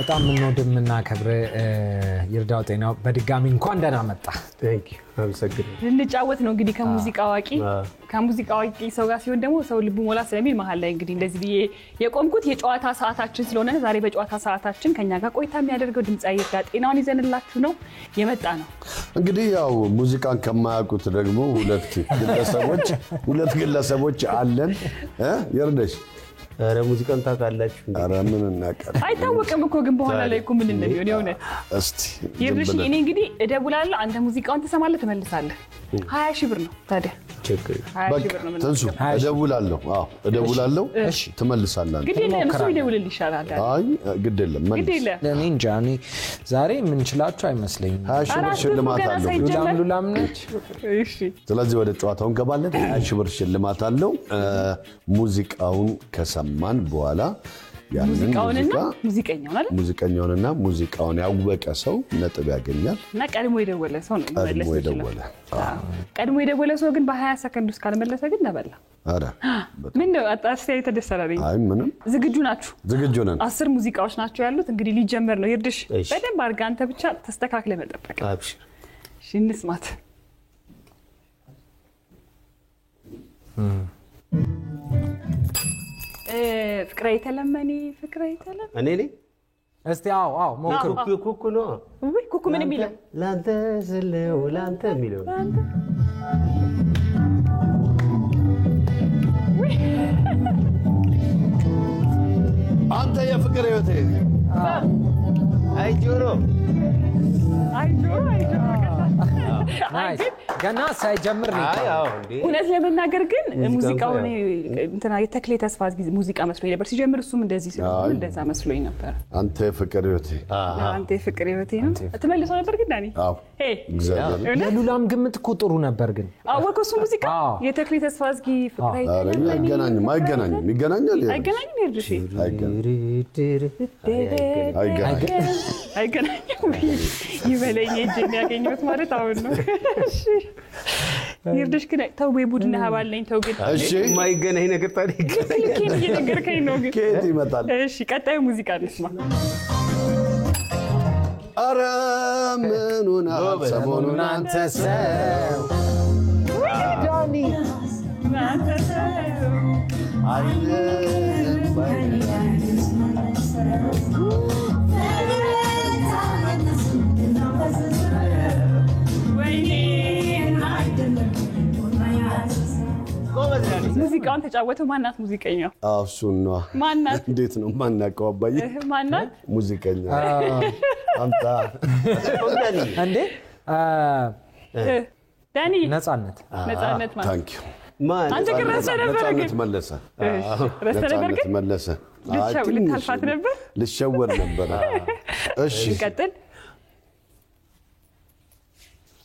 በጣም ምንወድምና ከብረ ይርዳው ጤናው በድጋሚ እንኳን ደህና መጣ ቴንክ ዩ አመሰግናለሁ እንጫወት ነው እንግዲህ ከሙዚቃ አዋቂ ሰው ጋር ሲሆን ደግሞ ሰው ልቡ ሞላ ስለሚል መሃል ላይ እንግዲህ እንደዚህ ብዬ የቆምኩት የጨዋታ ሰዓታችን ስለሆነ ዛሬ በጨዋታ ሰዓታችን ከኛ ጋር ቆይታ የሚያደርገው ድምጻዊ ይርዳ ጤናውን ይዘንላችሁ ነው የመጣ ነው እንግዲህ ያው ሙዚቃን ከማያውቁት ደግሞ ሁለት ግለሰቦች አለን ይርዳሽ አረ ሙዚቃን ታውቃላችሁ አረ ምን እናቀር አይታወቅም እኮ ግን በኋላ ላይ እኮ ምን እንደሚሆን የሆነ እስቲ ይርዳሽ እኔ እንግዲህ እደውላለሁ አንተ ሙዚቃውን ትሰማለህ ትመልሳለህ 20 ሺህ ብር ነው ታዲያ ችግር 20 ሺህ ብር ነው ተንሱ እደውላለሁ እሺ ትመልሳለህ ግድ የለም እሱ ይደውልልህ ይሻላል አይ ግድ የለም መልስ ለኔ እንጃኒ ዛሬ ምን ችላችሁ አይመስለኝም 20 ሺህ ብር ሽልማት አለው ሉላም ነች እሺ ስለዚህ ወደ ጨዋታው እንገባለን 20 ሺህ ብር ሽልማት አለው ሙዚቃውን ከሰማን በኋላ ሙዚቀኛውንና ሙዚቃውን ያወቀ ሰው ነጥብ ያገኛል እና ቀድሞ የደወለ ሰው ነው ቀድሞ የደወለ ሰው ግን በ20 ሰከንድ ውስጥ ካልመለሰ ግን ተበላ አረ ምን ነው አጣስተይ ተደሰራለኝ አይ ምንም ዝግጁ ናችሁ ዝግጁ ነን 10 ሙዚቃዎች ናቸው ያሉት እንግዲህ ሊጀመር ነው ይርድሽ በደንብ አርጋ አንተ ብቻ ተስተካክለ መጠበቅ አብሽር እሺ እንስማት ፍቅሬ ተለመኒ እኔ ነኝ እስቲ አው ሞክሩ ኩኩ ነው ወይ ኩኩ ምን የሚለው ላንተ ስለው ላንተ የሚለው አንተ የፍቅር ህይወቴ አይ ጆሮ ናይስ ገና ሳይጀምር ነው አዎ እንዴ እውነት ለመናገር ግን ሙዚቃው እንትና የተክሌ ተስፋ ሙዚቃ መስሎኝ ነበር ሲጀምር እሱም እንደዚህ ሲሆን እንደዛ መስሎኝ ነበር አንተ የፍቅር ህይወቴ አንተ የፍቅር ህይወቴ ነው ተመልሶ ነበር ግን ዳኒ አዎ የሉላም ግምት እኮ ጥሩ ነበር ግን አወቀው እሱ ሙዚቃ የተክሌ ተስፋ ፍቅሬ አይገናኝም ይገናኛል ይርድሽ አይገናኝም ይበለኝ እጄን ያገኘሁት ማለት አሁን ነው እሺ ይርድሽ ግን ተው ቡድን ሀባልኝ ተው ግን እሺ ማይገናኝ ነገር ታዲያ ይገናኝ ነው ግን ከየት ይመጣል እሺ ቀጣዩ ሙዚቃ ልስማ አረ ምኑን ሰሞኑን አንተ ሰው ዳኒ አንተ ሰው ሙዚቃውን ተጫወተው ማናት ሙዚቀኛው እሱና ማናት እንዴት ነው ማናቀው አባዬ ማናት ሙዚቀኛ አንተ እንዴ ዳኒ ነፃነት ማለት ታንክ ዩ አንተ ግረሰ ነበር ግን መለሰ ረስተ ነበር ግን መለሰ ልታልፋት ነበር ልሸወር ነበር እሺ ቀጥል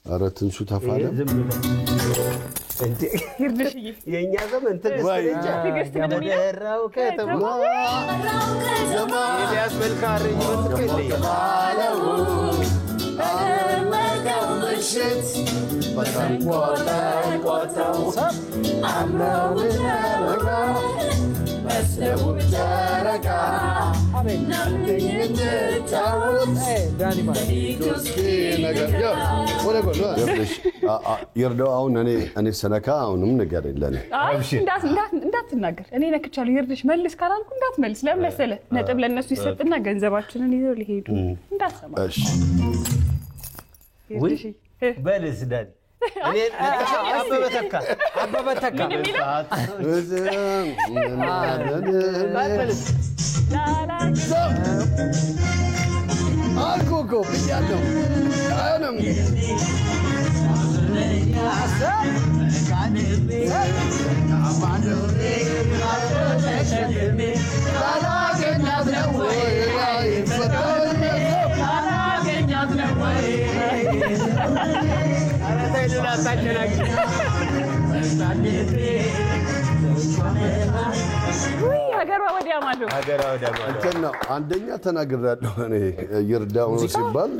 አረ ትንሱ ተፋለ እንዴ ይርድሽዬ የኛ ዘመን ትግስት ነው ደራው ከተማ ኤልያስ መልካሪ ይወጥከልኝ ምሽት በተንቆጠቆጠው አምረው ጨረቃ ይርዳው አሁን እኔ ሰነካ አሁንም ነገር የለኝ እንዳትናገር እኔ ነክቻለሁ ይርድሽ መልስ ካላልኩ እንዳትመልስ ለምን መሰለህ ነጥብ ለነሱ ይሰጥና ገንዘባችንን ይዘው ሊሄዱ እንዳትሰማ እሺ ወይ በልስ ዳኒ እኔ አበበ ተካ አልኮኮ ብያለሁ አይሆንም አንደኛ ተናግራለሁ እኔ ይርዳው ሲባል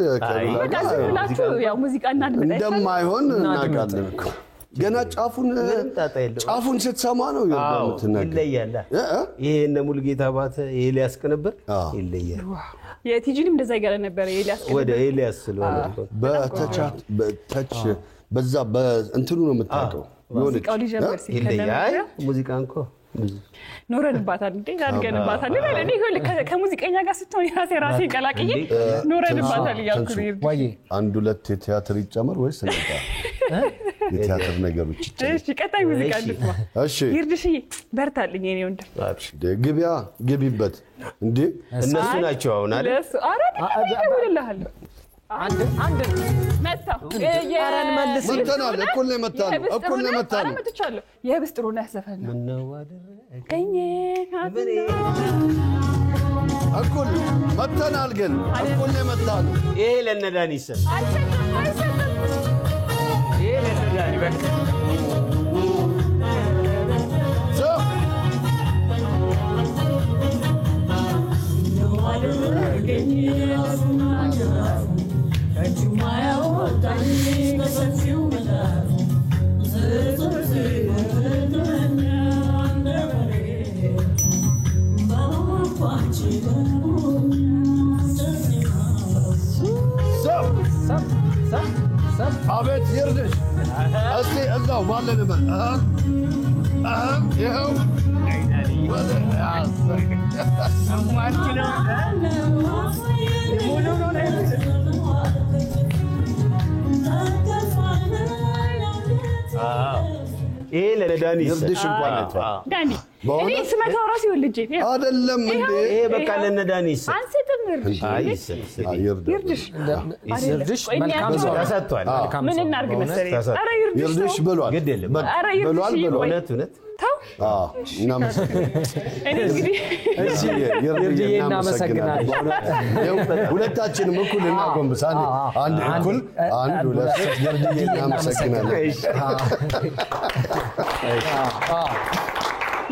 ያው ሙዚቃና እንደማይሆን እናውቃለን እኮ ገና ጫፉን ስትሰማ ነው ይለያል ይሄ እነ ሙሉጌታ ባተ ኤልያስ ቅንብር ይለያል የቲጂንም እንደዛ ይገለ ነበር ኤልያስ ወደ ኤልያስ ስለሆነ በተቻት በተች በዛ በእንትኑ ነው የምታውቀው ሙዚቃው ሊጀምር ሲከለለ ሙዚቃ እንኳ ኖረንባታል እንዴ አድገንባታል እኔ ከሙዚቀኛ ጋር ስትሆን ራሴ ቀላቅዬ ኖረንባታል ያልኩኝ ወይ አንድ ሁለት የቲያትር ይጨመር ወይስ እንዴት የቲያትር ነገሮች ይጨመር እሺ ቀጣይ ሙዚቃ እንድትማ እሺ ይርድሽዬ በርታልኝ እኔ ወንድም ግቢያ ግቢበት እንዴ እነሱ ናቸው አሁን አይደል ለሱ አረ ይደውልልሃል አንድ መጣው አራን መልስ መተናል እኩል ነው መታነው እኩል ነው መታነው አመጥቻለሁ የብስጥሩ ነው ያሰፈና ምነው አደረገኝ ከኝ እኩል መተናል ግን እኩል ነው መታነው ይሄ ለነዳኒ ይሰጥ አይሰጥም ይሄ ለነዳኒ በቃ አቤት ይርድሽ እስቲ እዛው ማለንበት ይኸው ይሄ ለነዳኒ ይርድሽ እንኳን ዳኒ እኔ ስመታው ራስ ይወልጄ አይደለም እንዴ ይሄ በቃ ለነዳኒ ይሰጥ አንሰጥም ይርድሽ ይርድሽ ይርድሽ መልካም ሰው ተሰጥቷል ምን እናርግ መሰለኝ አረ ይርድሽ ብሏል ግድ የለም አረ ይርድሽ እውነት ተው እናመሰግናለን እኔ እንግዲህ እሺ ይርድዬ እናመሰግናለን ሁለታችንም እኩል እናጎንብስ አንድ እኩል አንድ ሁለት ይርድዬ እናመሰግናለን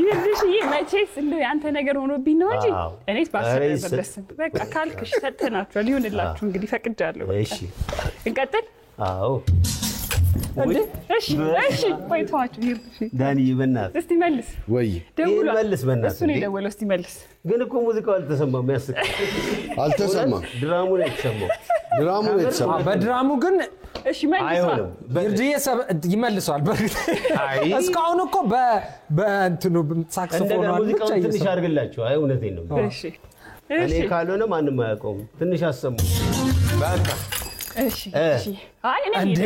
ይርድሽዬ መቼስ እንደው ያንተ ነገር ሆኖብኝ ነው እንጂ እኔስ ባሰበስ በቃ ካልክሽ ሰጥተናችኋል ይሁንላችሁ እንግዲህ ፈቅጃለሁ እሺ እንቀጥል አዎ እሺ ቆይቷችሁ ይርድሽ ዳኒ በእናትህ እስቲ መልስ ወይ ደውሎ መልስ በእናትህ እሱ ነው የደወለው እስቲ መልስ ግን እኮ ሙዚቃው አልተሰማም ያስቅ አልተሰማም ድራሙ ነው የተሰማው ድራሙ ነው የተሰማው በድራሙ ግን እሺ መልስ አይሆንም ይርድዬ ይመልሰዋል እስካሁን እኮ በእንትኑ ሳክስፎን እንደገና ሙዚቃውን ትንሽ አድርግላችሁ አይ እውነቴን ነው እሺ እኔ ካልሆነ ማንም አያውቀውም ትንሽ አሰሙ በቃ እሺ አይ እኔ እንዴ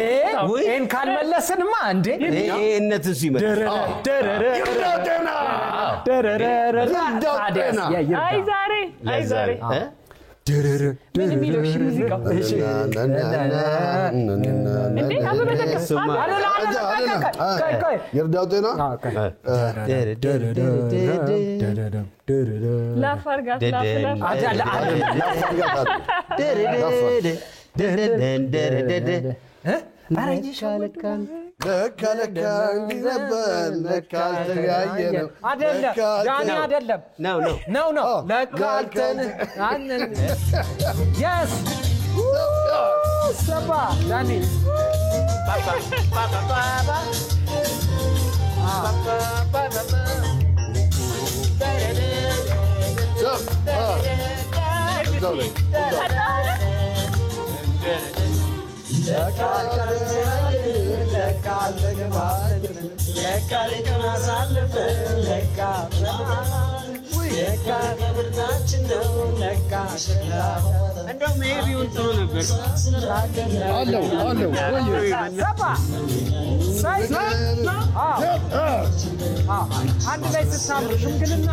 ወይን ካልመለስንማ እንዴ እነቱ ሲመጣ አይ ዛሬ ምን የሚለው እሺ ሙዚቃው እሺ እንዴ አበበተከ ይርዳው ጤና ላፋርጋት ለካ እንዲህ ነበር ለካ አልተለያየንም ዳኒ አይደለም ነው ለካ yes ሰባ ዳኒ አንድ ላይ ስታምሩ ሽምግልና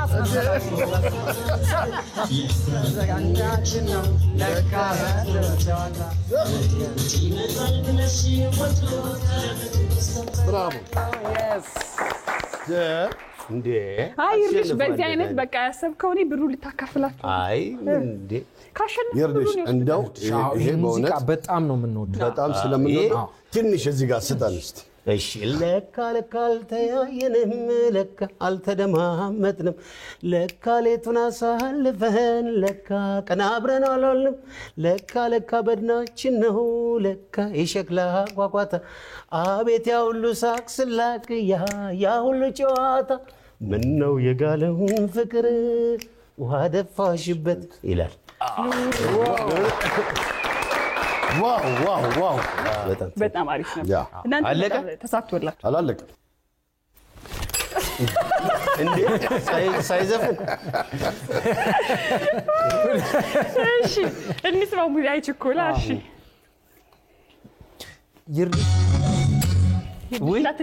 ብራቮ እንዴ አይ ይርድሽ በዚህ አይነት በቃ ያሰብከው እኔ ብሩ ልታካፍላችሁ አይ እንዴ ካሸነፍ ይርድሽ እንደው ይሄ ሙዚቃ በእውነት በጣም ነው የምንወደው በጣም ስለምንወደው ትንሽ እዚህ ጋር ስጠን እስቲ እሺ ለካ አልተያየንም ለካ አልተደማመጥንም ለካ ሌቱን አሳልፈን ለካ ቀን አብረን አልዋልንም ለካ በድናችን ነው ለካ የሸክላ ቋቋታ አቤት ያ ሁሉ ሳቅ ስላቅ ያ ሁሉ ጨዋታ ምነው የጋለውን ፍቅር ውሃ ደፋሽበት ይላል። ዋው በጣም አሪፍ ነበር። ያ እናንተ ተሳክቶላችሁ አላለቀም እንዴ ሳይዘፍን እሺ እንስማው ሙዚቃ ይችኮላ እሺ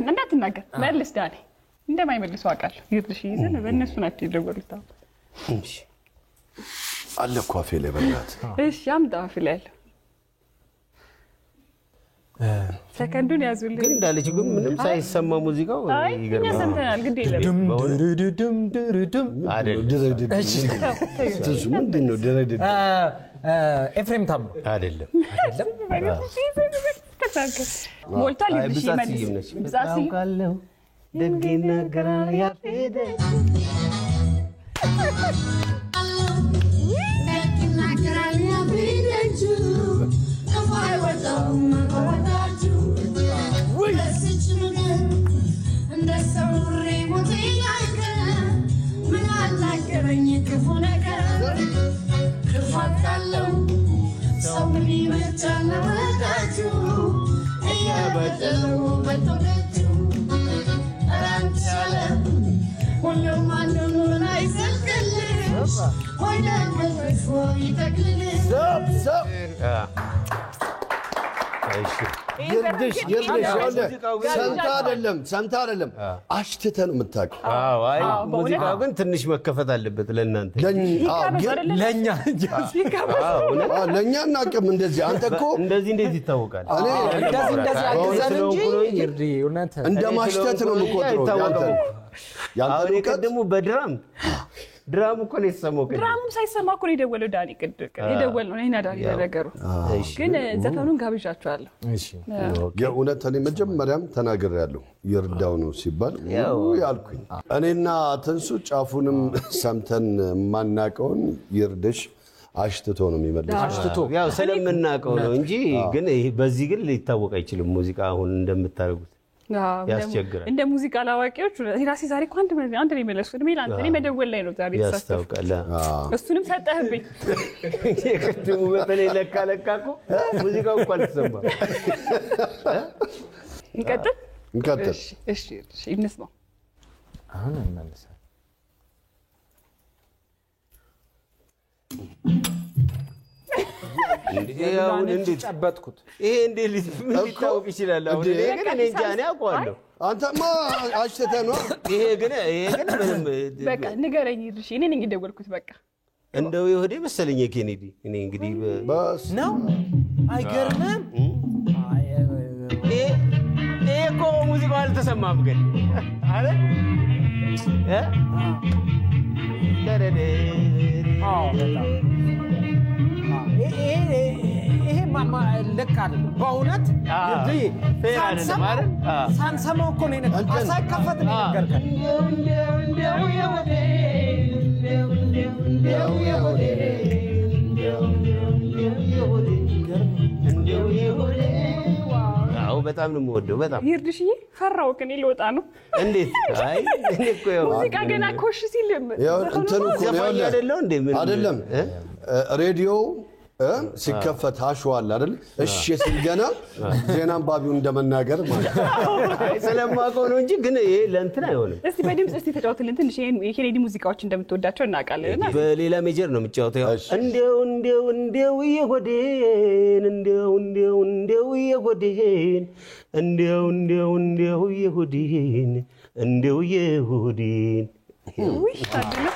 እንዳትናገር መልስ ዳኔ እንደማይመልሱ አውቃለሁ ይርድሽ ይዘን በእነሱ ናቸው የደወሉት እሺ አለ እኮ አፌ ላይ በእናትህ እሺ አምጣ አፌ ላይ ያለው ሰከንዱን ያዙልኝ ግን እንዳለች ግን ምንም ሳይሰማ ሙዚቃው ይገርማል እኛ ሰምተናል ግድ የለም አይደለም እሺ ምንድን ነው ድርድም ኤፍሬም ታም አይደለም ሞልቷል ይልሽ ይመልስ ብዛት ካለው ደግ ይናገራል ያፌደ ሰምታ አይደለም አሽትተህ ነው የምታውቀው። አይ ሙዚቃው ግን ትንሽ መከፈት አለበት ለእናንተ ለእኛ እናቅም እንደዚህ አንተ እኮ እንደዚህ እንዴት ይታወቃል? እንደዚህ አገዛን እንጂ እንደ ማሽተት ነው የምቆጥረው። ያንተ ቀደሙ በድራም ድራሙ እኮ ነው የሰማው። ድራሙ ሳይሰማ እኮ ነው የደወለው ዳኒ የደወለው ነው ዳኒ ተነገሩ። ግን ዘፈኑን ጋብዣቸዋለሁ። እሺ የእውነት እኔ መጀመሪያም ተናግሬያለሁ ይርዳው ነው ሲባል ያልኩኝ እኔና ተንሱ ጫፉንም ሰምተን ማናቀውን ይርድሽ አሽትቶ ነው የሚመልሰው። አሽትቶ ያው ስለምናቀው ነው እንጂ ግን በዚህ ግን ሊታወቅ አይችልም። ሙዚቃ አሁን እንደምታደርጉት ያስቸግራል። እንደ ሙዚቃ ላዋቂዎች ራሴ ዛሬ እኮ አንድ ነው የመለስኩት ሜል አንተ ነው መደወል ላይ ነው ዛሬ ያስታውቃል። እሱንም ሰጠህብኝ የቅድሙ በተለይ ለካ እኮ ሙዚቃው እኮ አልተሰማም። እንቀጥል እሺ እንስማው አሁን እንመለሳለን። እንዴት ጨበጥኩት? ይሄ እንዴት ሊታወቅ ይችላል? አሁን እኔ ግን እኔ እንጃ እኔ አውቀዋለሁ። አንተማ አሽተህ ነው። ይሄ ግን ምንም በቃ ንገረኝ ይርሽ እኔ ነኝ የደወልኩት። በቃ እንደው ይሁዴ መሰለኝ የኬኔዲ እኔ እንግዲህ በስ ነው አይገርምም? ይሄ እኮ ሙዚቃው አልተሰማም ግን አለ ይሄ ማማ ልክ አይደለም በእውነት ሳንሰማው እኮ ነው የነገርከን። ሳይከፈት ነው የነገርከን። በጣም ነው የምወደው። በጣም ይርድሽዬ ፈራው ከኔ ልወጣ ነው። እንዴት? አይ እኔ እኮ ሙዚቃ ገና ኮሽ ሲል እንትን እኮ አይደለም ሬዲዮ ሲከፈት አሽዋል አይደል? እሺ ሲገና ዜና አንባቢው እንደመናገር ማለት አይ ስለማውቀው ነው እንጂ ግን ይሄ ለእንትን አይሆንም። እስቲ በድምጽ እስቲ ተጫውትልን ትንሽ የኬኔዲ ሙዚቃዎች እንደምትወዳቸው እናውቃለን። በሌላ ሜጀር ነው የምጫወተው። እንደው የሆዴን እንደው የሆዴን እንደው የሆዴን ውይ ታድለ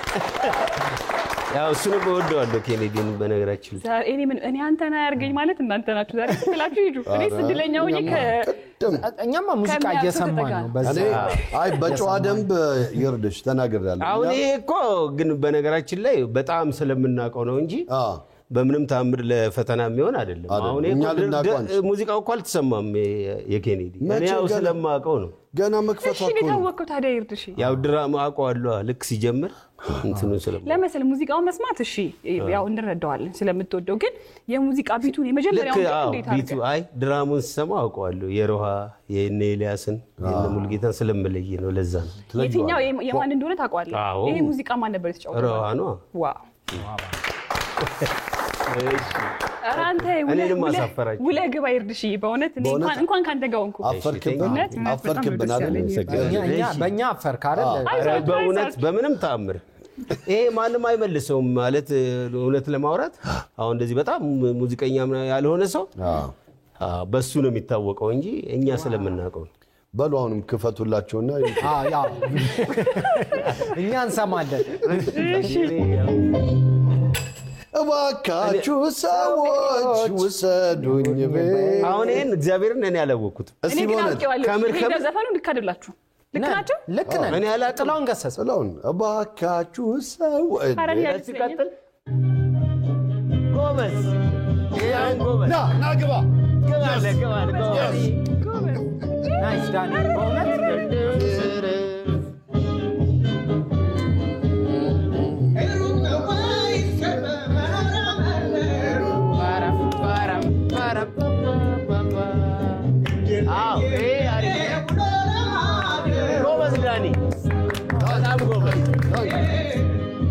ያው እሱን በወደዋለሁ ኬኔዲን። በነገራችን እኔ አንተና ያርገኝ ማለት እናንተ ናችሁ ዛሬ ስትላችሁ ሂዱ። እኔ ስድለኛው እኛማ ሙዚቃ እየሰማን ነው። በዚህ አይ በጨዋ ደንብ ይርድሽ ተናግሬያለሁ። አሁን ይሄ እኮ ግን በነገራችን ላይ በጣም ስለምናውቀው ነው እንጂ በምንም ታምር ለፈተና የሚሆን አይደለም አሁን ሙዚቃው እኮ አልተሰማም የኬኔዲ እኔ ያው ስለማውቀው ነው ገና መክፈቱ እሺ የታወቀው ታዲያ ይርድሽ ያው ድራማ አውቀዋለሁ ልክ ሲጀምር እንትኑ ስለማ ለምሳሌ ሙዚቃው መስማት እሺ ያው እንረዳዋለን ስለምትወደው ግን የሙዚቃ ቢቱን የመጀመሪያው እንዴት ቢቱ አይ ድራሙን ሰማ አውቀዋለሁ የሮሃ የኔሊያስን የሙልጌታን ስለምለይ ነው ለዛ ነው የትኛው የማን እንደሆነ ታውቀዋለህ ይሄ ሙዚቃ ማን ነበር የተጫወተው ሮሃ ነው ዋው አራንተ ውለ ግባ ይርድሽ በእውነት እንኳን ካንተ ጋር ሆንኩ አፈርክብን አይደል በእኛ አፈርክ አይደል በእውነት በምንም ተአምር ይሄ ማንም አይመልሰውም ማለት እውነት ለማውራት አሁን እንደዚህ በጣም ሙዚቀኛ ያልሆነ ሰው በሱ ነው የሚታወቀው እንጂ እኛ ስለምናውቀው በሉ አሁንም ክፈቱላቸውና ያ እኛ እንሰማለን እሺ እባካችሁ ሰዎች ውሰዱኝ አሁን ይሄን እግዚአብሔርን እኔ ያላወኩት እኔ ግን አውቄዋለሁ ዘፈኑ ልክ አይደላችሁ ልክ ናችሁ ልክ ነን እኔ ያላውቅም ጥላውን ገሰሰ ጥላውን እባካችሁ ሰዎች ሲቀጥል ጎበዝ ያን ጎበዝ ና ግባ ናይስ ዳኒ በእውነት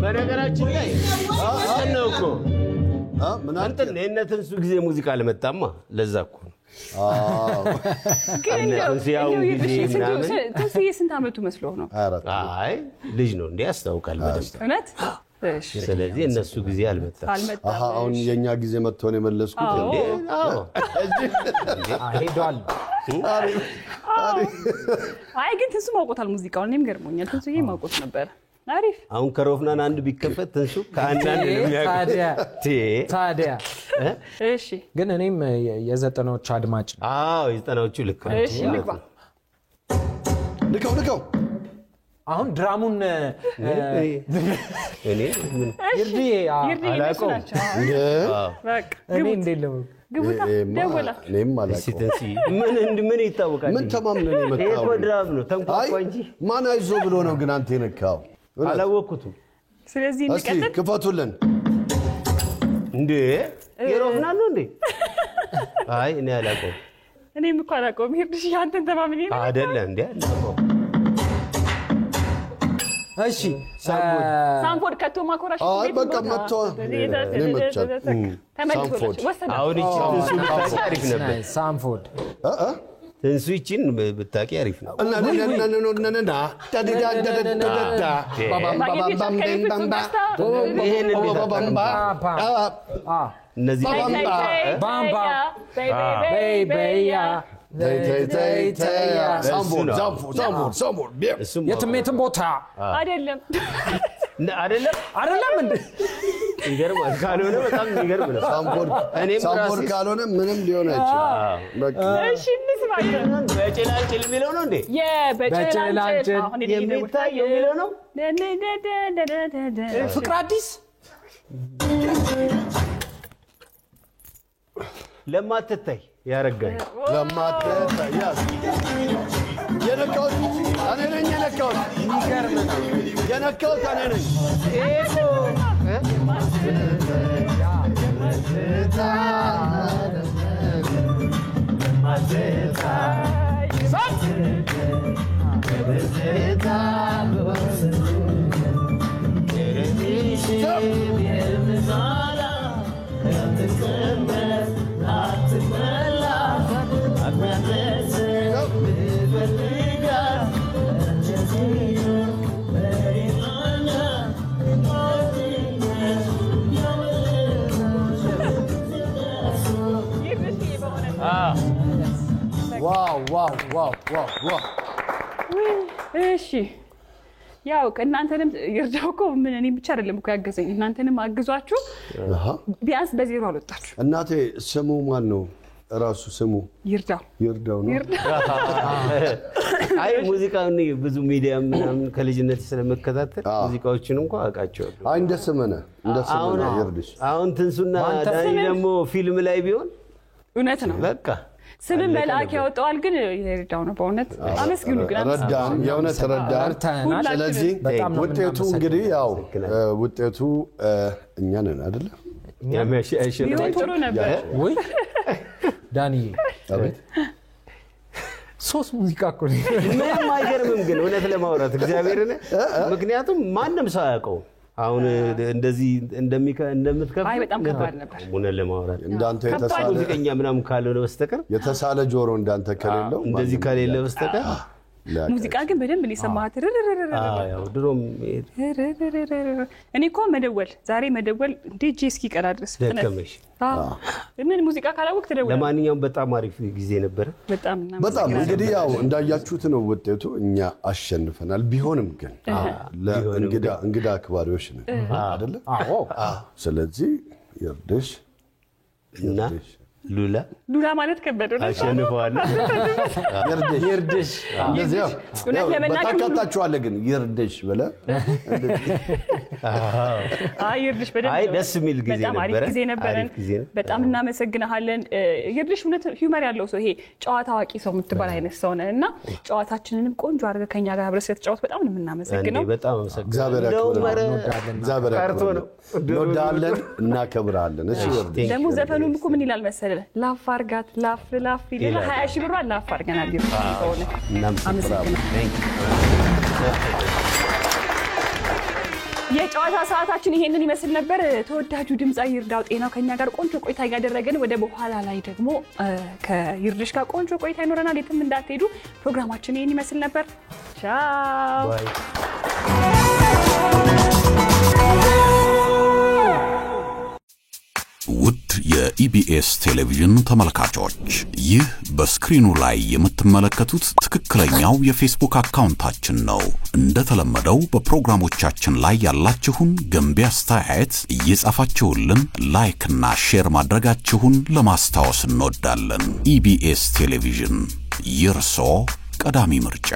በነገራችን ላይ ነው እኮ አንተ ለእነትን ሱ ጊዜ ሙዚቃ ለመጣማ ለዛ እኮ ግን ስንት አመቱ መስሎ ነው አይ ልጅ ነው እንዴ ያስታውቃል እውነት እሺ ስለዚህ እነሱ ጊዜ አልመጣም አሁን የኛ ጊዜ መጥቶ ነው የመለስኩት እንዴ ሄዷል አይ ግን ትንሱ ማውቆታል ሙዚቃውን እኔም ገርሞኛል ትንሱ ይሄ ማውቆት ነበር አሪፍ አሁን ከሮፍናን አንድ ቢከፈት ትንሱ ከአንዳንድ ታዲያ እሺ ግን እኔም የዘጠናዎች አድማጭ የዘጠናዎቹ ልክ እሺ ልግባ ልከው አሁን ድራሙን እኔ ይርዲ አላውቀውም በቃ እኔ እንደለው ግቡታ ደወላ እኔም አላውቀውም ምን ይታወቃል ምን ተማምነን የመጣው ይሄ ድራም ነው ተንኳኳ እንጂ ማን አይዞ ብሎ ነው ግን አንተ የነካው አላወኩትም ስለዚህ እንቀጥል ክፈቱልን እንዴ የሮፍናን ነው እንዴ አይ እኔ አላውቀውም እኔም እኮ አላውቀውም ይርድሽ አንተን ተማምኔ ነው አይደለም እንዴ አላውቀውም እሺ ሳንፎርድ ከቶ ማኮራሽ አይ በቃ መጥቶ እኔ ተመልሶልሽ ወሰደ አሁን እቺ ትንሱ ብታቂ አሪፍ ነበር ሳንፎርድ ትንሱ እቺን ብታቂ አሪፍ ነው ይሄን እነዚህ ባምባ ቤቤያ የትሜትን ቦታ አይደለም እንዴ ይገርማል ካልሆነ በጣም ይገርም ነው ሳምፎርድ ካልሆነ ምንም ሊሆን አይችልም በቃ እሺ እንስማኝ በጭላንጭል የሚለው ነው እንዴ በጭላንጭል የሚታየው የሚለው ነው ፍቅር አዲስ ለማትታይ ያረጋኝ ለማትታይ የነካውት እኔ ነኝ የነካውት እኔ ነኝ ዋው እሺ ያው እናንተንም ይርዳው እኮ ምን እኔ ብቻ አይደለም እኮ ያገዘኝ እናንተንም አግዟችሁ ቢያንስ በዜሮ አልወጣችሁ እናቴ ስሙ ማን ነው ራሱ ስሙ ይርዳው ነው አይ ሙዚቃውን ብዙ ሚዲያ ምናምን ከልጅነት ስለመከታተል ሙዚቃዎችን እንኳን አውቃቸዋለሁ አይ እንደሰመነ ይርድሽ አሁን ትንሱና ዳኒ ደግሞ ፊልም ላይ ቢሆን እውነት ነው በቃ ስምን መልአክ ያወጣዋል ግን ይርዳው ነው በእውነት አመስግኑ ግን ረዳን የእውነት ረዳን ስለዚህ ውጤቱ እንግዲህ ያው ውጤቱ እኛ ነን አይደል ቶሎ ነበር ወይ ዳኒ አቤት ሶስት ሙዚቃ እኮ ምንም አይገርምም ግን እውነት ለማውራት እግዚአብሔርን ምክንያቱም ማንም ሰው ያውቀው አሁን እንደዚህ እንደምትከፍ አይ በጣም ከባድ ነበር እውነት ለማውራት እንዳንተ የተሳለ ሙዚቀኛ ምናምን ካልሆነ በስተቀር የተሳለ ጆሮ እንዳንተ ከሌለው እንደዚህ ከሌለ በስተቀር ሙዚቃ ግን በደንብ ሊሰማት ያው ድሮም እኔ እኮ ዛሬ መደወል ዲጂ እስኪ ቀራ ድረስ ደከመሽ ምን ሙዚቃ ካላወቅ ትደውል ለማንኛውም በጣም አሪፍ ጊዜ ነበር በጣም እንግዲህ ያው እንዳያችሁት ነው ውጤቱ እኛ አሸንፈናል ቢሆንም ግን እንግዳ አክባሪዎች ነን አይደል አዎ ስለዚህ ይርድሽ እና ሉላ ማለት ከበደው ነው አሸንፈዋል ይርድሽ እንደዚህ ያው በታካታችኋል ግን ይርድሽ ብለ ይርድሽ በደንብ አይ ደስ የሚል ጊዜ ነበር በጣም አሪፍ ጊዜ ነበረን በጣም እናመሰግናለን ይርድሽ እውነት ሂውመር ያለው ሰው ይሄ ጨዋታ አዋቂ ሰው የምትባል አይነት ሰው ነህና ጨዋታችንንም ቆንጆ አድርገህ ከኛ ጋር አብረህ ስለተጫወት በጣም ነው የምናመሰግነው በጣም አመሰግናለሁ እግዚአብሔር ያክብረን እንወዳለን እናከብራለን እሺ ይርድሽ ደግሞ ዘፈኑም እኮ ምን ይላል መሰለህ ላፍ አርጋት ላፍ ይላል 20 ሺህ ብር ላፍ አርገናል ይርዳው የጨዋታ ሰዓታችን ይሄንን ይመስል ነበር ተወዳጁ ድምጻዊ ይርዳው ጤናው ከኛ ጋር ቆንጆ ቆይታ ያደረገን ወደ በኋላ ላይ ደግሞ ከይርድሽ ጋር ቆንጆ ቆይታ ይኖረናል የትም እንዳትሄዱ ፕሮግራማችን ይሄን ይመስል ነበር ቻው ውድ የኢቢኤስ ቴሌቪዥን ተመልካቾች ይህ በስክሪኑ ላይ የምትመለከቱት ትክክለኛው የፌስቡክ አካውንታችን ነው እንደተለመደው በፕሮግራሞቻችን ላይ ያላችሁን ገንቢ አስተያየት እየጻፋችሁልን ላይክ እና ሼር ማድረጋችሁን ለማስታወስ እንወዳለን ኢቢኤስ ቴሌቪዥን የርሶ ቀዳሚ ምርጫ